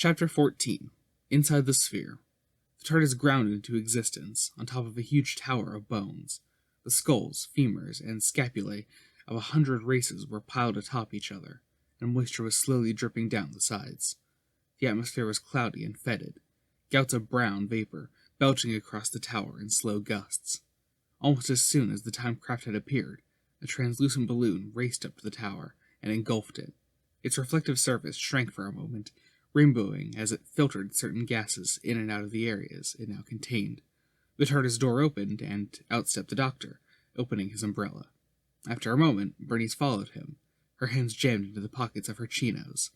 Chapter 14. Inside the Sphere. The TARDIS grounded into existence on top of a huge tower of bones. The skulls, femurs, and scapulae of 100 races were piled atop each other, and moisture was slowly dripping down the sides. The atmosphere was cloudy and fetid, gouts of brown vapor belching across the tower in slow gusts. Almost as soon as the time craft had appeared, a translucent balloon raced up to the tower and engulfed it. Its reflective surface shrank for a moment, rainbowing as it filtered certain gases in and out of the areas it now contained. The TARDIS door opened, and out stepped the Doctor, opening his umbrella. After a moment, Bernice followed him, her hands jammed into the pockets of her chinos.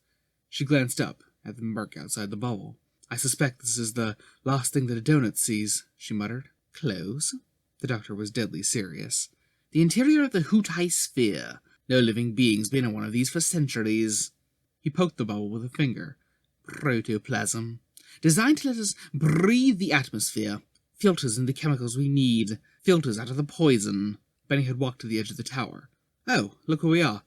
She glanced up at the murk outside the bubble. "I suspect this is the last thing that a donut sees," she muttered. "Close?" The Doctor was deadly serious. "The interior of the Hootai sphere. No living being's been in one of these for centuries." He poked the bubble with a finger. "Protoplasm. Designed to let us breathe the atmosphere. Filters in the chemicals we need. Filters out of the poison." Benny had walked to the edge of the tower. "Oh, look where we are.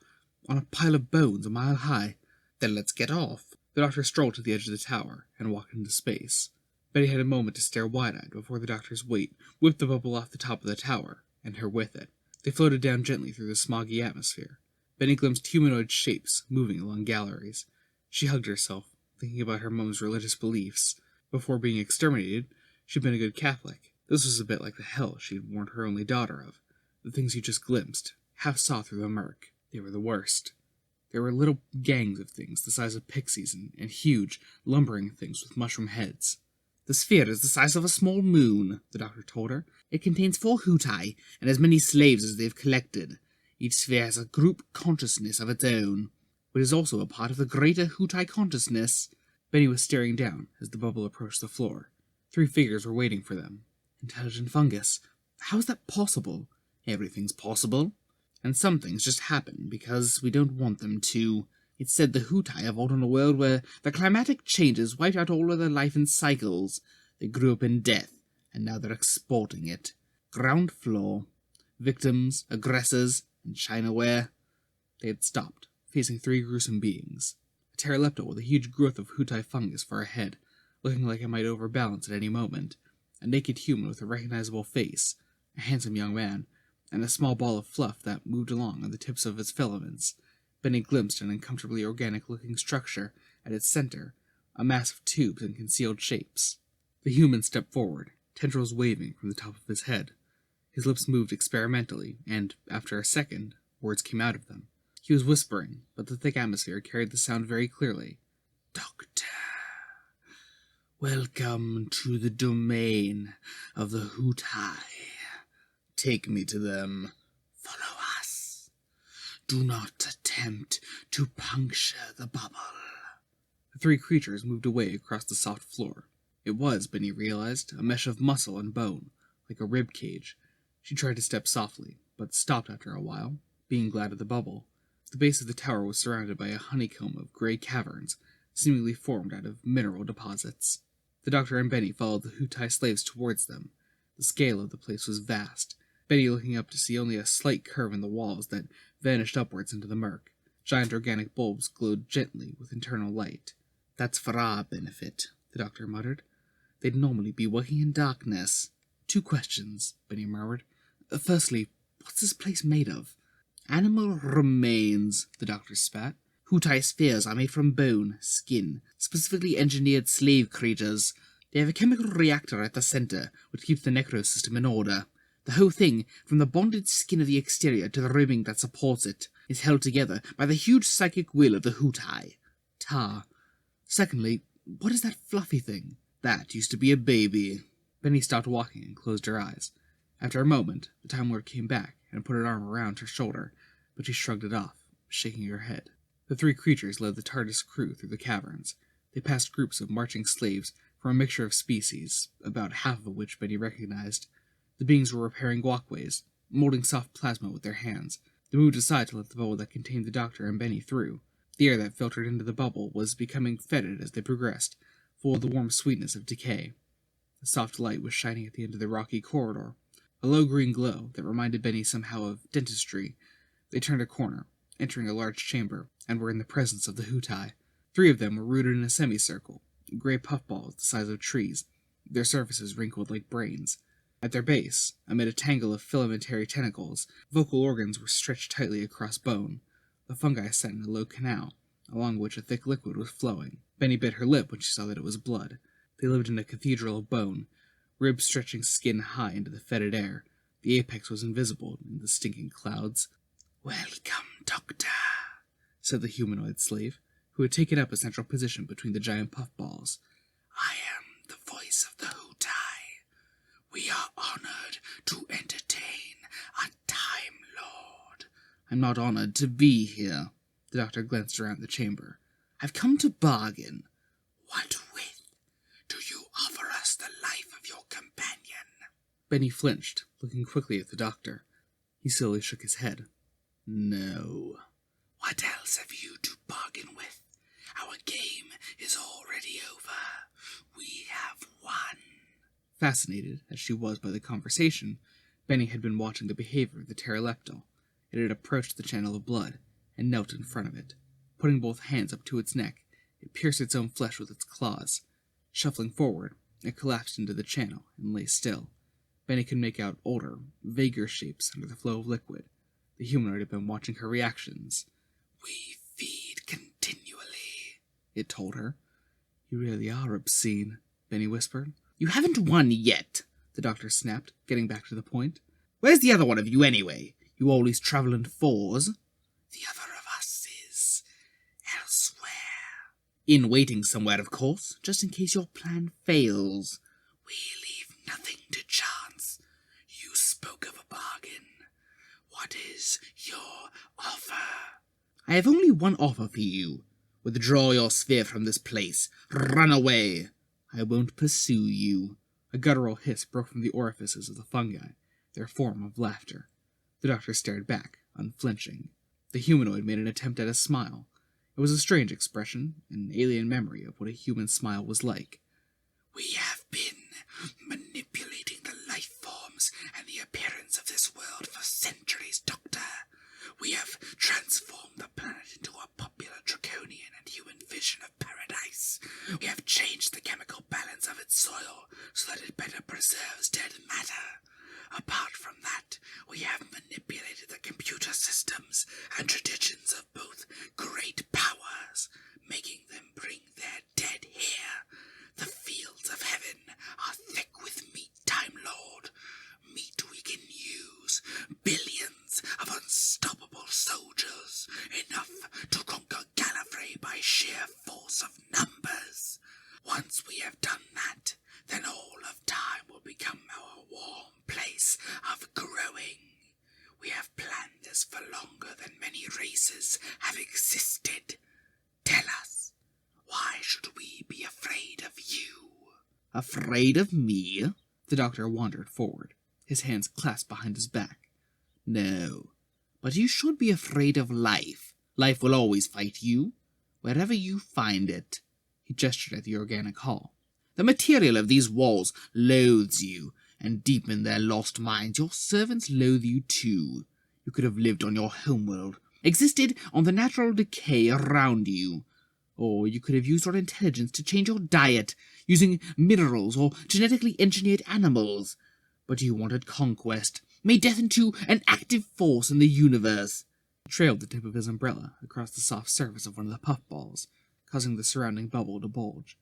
On a pile of bones a mile high. Then let's get off." The Doctor strolled to the edge of the tower and walked into space. Betty had a moment to stare wide-eyed before the Doctor's weight whipped the bubble off the top of the tower, and her with it. They floated down gently through the smoggy atmosphere. Benny glimpsed humanoid shapes moving along galleries. She hugged herself, thinking about her mom's religious beliefs. Before being exterminated, she'd been a good Catholic. This was a bit like the hell she'd warned her only daughter of. The things you just glimpsed, half saw through the murk, they were the worst. There were little gangs of things the size of pixies and huge, lumbering things with mushroom heads. "The sphere is the size of a small moon," the Doctor told her. "It contains 4 Hootai, and as many slaves as they've collected. Each sphere has a group consciousness of its own, which is also a part of the greater Hootai consciousness." Benny was staring down as the bubble approached the floor. 3 figures were waiting for them. "Intelligent fungus. How is that possible?" "Everything's possible. And some things just happen because we don't want them to. It's said the Hootai evolved in a world where the climatic changes wiped out all other life in cycles. They grew up in death, and now they're exporting it. Ground floor. Victims, aggressors, and Chinaware." They had stopped, facing 3 gruesome beings. A pterolepta with a huge growth of Hootai fungus for a head, looking like it might overbalance at any moment. A naked human with a recognizable face, a handsome young man, and a small ball of fluff that moved along on the tips of its filaments. Benny glimpsed an uncomfortably organic-looking structure at its center, a mass of tubes and concealed shapes. The human stepped forward, tendrils waving from the top of his head. His lips moved experimentally, and, after a second, words came out of them. He was whispering, but the thick atmosphere carried the sound very clearly. "Doctor, welcome to the domain of the Hootai. Take me to them. Follow us. Do not attempt to puncture the bubble." The 3 creatures moved away across the soft floor. It was, Benny realized, a mesh of muscle and bone, like a rib cage. She tried to step softly, but stopped after a while, being glad of the bubble. The base of the tower was surrounded by a honeycomb of gray caverns, seemingly formed out of mineral deposits. The Doctor and Benny followed the Hootai slaves towards them. The scale of the place was vast, Benny looking up to see only a slight curve in the walls that vanished upwards into the murk. Giant organic bulbs glowed gently with internal light. "That's for our benefit," the Doctor muttered. "They'd normally be working in darkness." 2 questions, Benny murmured. "Firstly, what's this place made of?" "Animal remains," the Doctor spat. "Hootai spheres are made from bone, skin, specifically engineered slave creatures. They have a chemical reactor at the center, which keeps the necrosystem in order. The whole thing, from the bonded skin of the exterior to the ribbing that supports it, is held together by the huge psychic will of the Hootai. Ta. Secondly, what is that fluffy thing?" "That used to be a baby." Benny stopped walking and closed her eyes. After a moment, the Time Lord came back and put an arm around her shoulder, but she shrugged it off, shaking her head. The 3 creatures led the TARDIS crew through the caverns. They passed groups of marching slaves from a mixture of species, about half of which Benny recognized. The beings were repairing walkways, molding soft plasma with their hands. They moved aside to let the bubble that contained the Doctor and Benny through. The air that filtered into the bubble was becoming fetid as they progressed, full of the warm sweetness of decay. The soft light was shining at the end of the rocky corridor, a low green glow that reminded Benny somehow of dentistry. They turned a corner, entering a large chamber, and were in the presence of the Hootai. 3 of them were rooted in a semicircle, gray puffballs the size of trees, their surfaces wrinkled like brains. At their base, amid a tangle of filamentary tentacles, vocal organs were stretched tightly across bone. The fungi sat in a low canal, along which a thick liquid was flowing. Benny bit her lip when she saw that it was blood. They lived in a cathedral of bone, ribs stretching skin high into the fetid air. The apex was invisible in the stinking clouds. "Welcome, Doctor," said the humanoid slave, who had taken up a central position between the giant puffballs. "I am the voice of the Hootai. We are honored to entertain a Time Lord." "I'm not honored to be here." The doctor glanced around the chamber. "I've come to bargain." "What with? Do you offer us the life of your companion?" Benny flinched, looking quickly at the doctor. He slowly shook his head. "No." "What else have you to bargain with? Our game is already over. We have won." Fascinated, as she was by the conversation, Benny had been watching the behavior of the pteroleptal. It had approached the channel of blood, and knelt in front of it. Putting both hands up to its neck, it pierced its own flesh with its claws. Shuffling forward, it collapsed into the channel, and lay still. Benny could make out older, vaguer shapes under the flow of liquid. The humanoid had been watching her reactions. "We feed continually," it told her. "You really are obscene," Benny whispered. "You haven't won yet," the doctor snapped, getting back to the point. "Where's the other one of you, anyway? You always travel in fours." "The other of us is elsewhere." "In waiting somewhere, of course, just in case your plan fails." "We leave nothing to chance. You spoke of a bargain. What is your offer?" "I have only one offer for you. Withdraw your sphere from this place. Run away. I won't pursue you." A guttural hiss broke from the orifices of the fungi, their form of laughter. The doctor stared back, unflinching. The humanoid made an attempt at a smile. It was a strange expression, an alien memory of what a human smile was like. "We have been manipulating the life forms and the appearance of this world for centuries, Doctor. We have transformed the planet into a popular draconian and human vision of paradise. We have changed the chemical balance of its soil so that it better preserves dead matter. Apart from that, we have manipulated the computer systems and traditions of both great powers, making them bring their dead here. The fields of heaven are thick with meat, Time Lord. Meat we can use. Billions of unstoppable soldiers, enough to conquer Gallifrey by sheer force of numbers. Once we have done that, then all of time will become our warm place of growing. We have planned this for longer than many races have existed. Tell us, why should we be afraid of you?" "Afraid of me?" The doctor wandered forward, his hands clasped behind his back. "No, but you should be afraid of life. Life will always fight you, wherever you find it." He gestured at the organic hall. "The material of these walls loathes you, and deep in their lost minds your servants loathe you too. You could have lived on your homeworld, existed on the natural decay around you. Or you could have used your intelligence to change your diet, using minerals or genetically engineered animals. But you wanted conquest, made death into an active force in the universe." He trailed the tip of his umbrella across the soft surface of one of the puffballs, causing the surrounding bubble to bulge.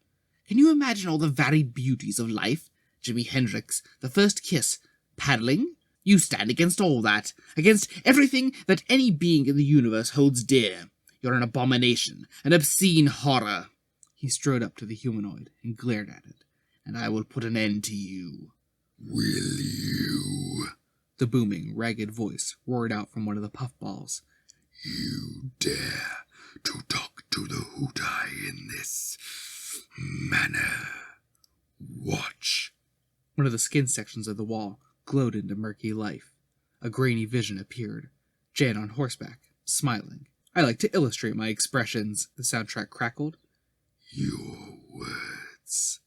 "Can you imagine all the varied beauties of life? Jimi Hendrix, the first kiss, paddling? You stand against all that, against everything that any being in the universe holds dear. You're an abomination, an obscene horror." He strode up to the humanoid and glared at it. "And I will put an end to you." "Will you?" The booming, ragged voice roared out from one of the puffballs. "You dare to talk to the Hootai in this manner? Watch." One of the skin sections of the wall glowed into murky life. A grainy vision appeared. Jan on horseback, smiling. "I like to illustrate my expressions," the soundtrack crackled. "Your words."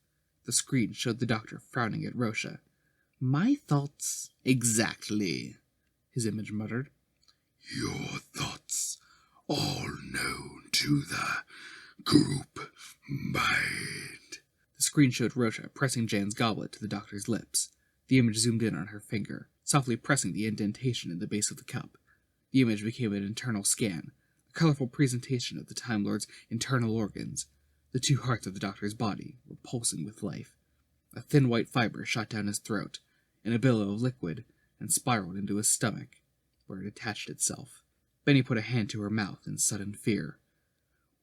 The screen showed the doctor frowning at Rosha. "My thoughts, exactly," his image muttered. "Your thoughts, all known to the group mind." screen showed Rosha pressing Jan's goblet to the doctor's lips. The image zoomed in on her finger, softly pressing the indentation in the base of the cup. The image became an internal scan, a colorful presentation of the Time Lord's internal organs. The two hearts of the doctor's body were pulsing with life. A thin white fiber shot down his throat, in a billow of liquid, and spiraled into his stomach, where it attached itself. Benny put a hand to her mouth in sudden fear.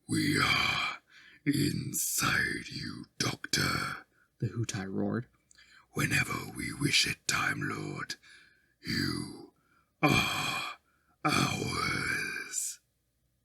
"We are inside you, Doctor," the Hutai roared. "Whenever we wish it, Time Lord, you are our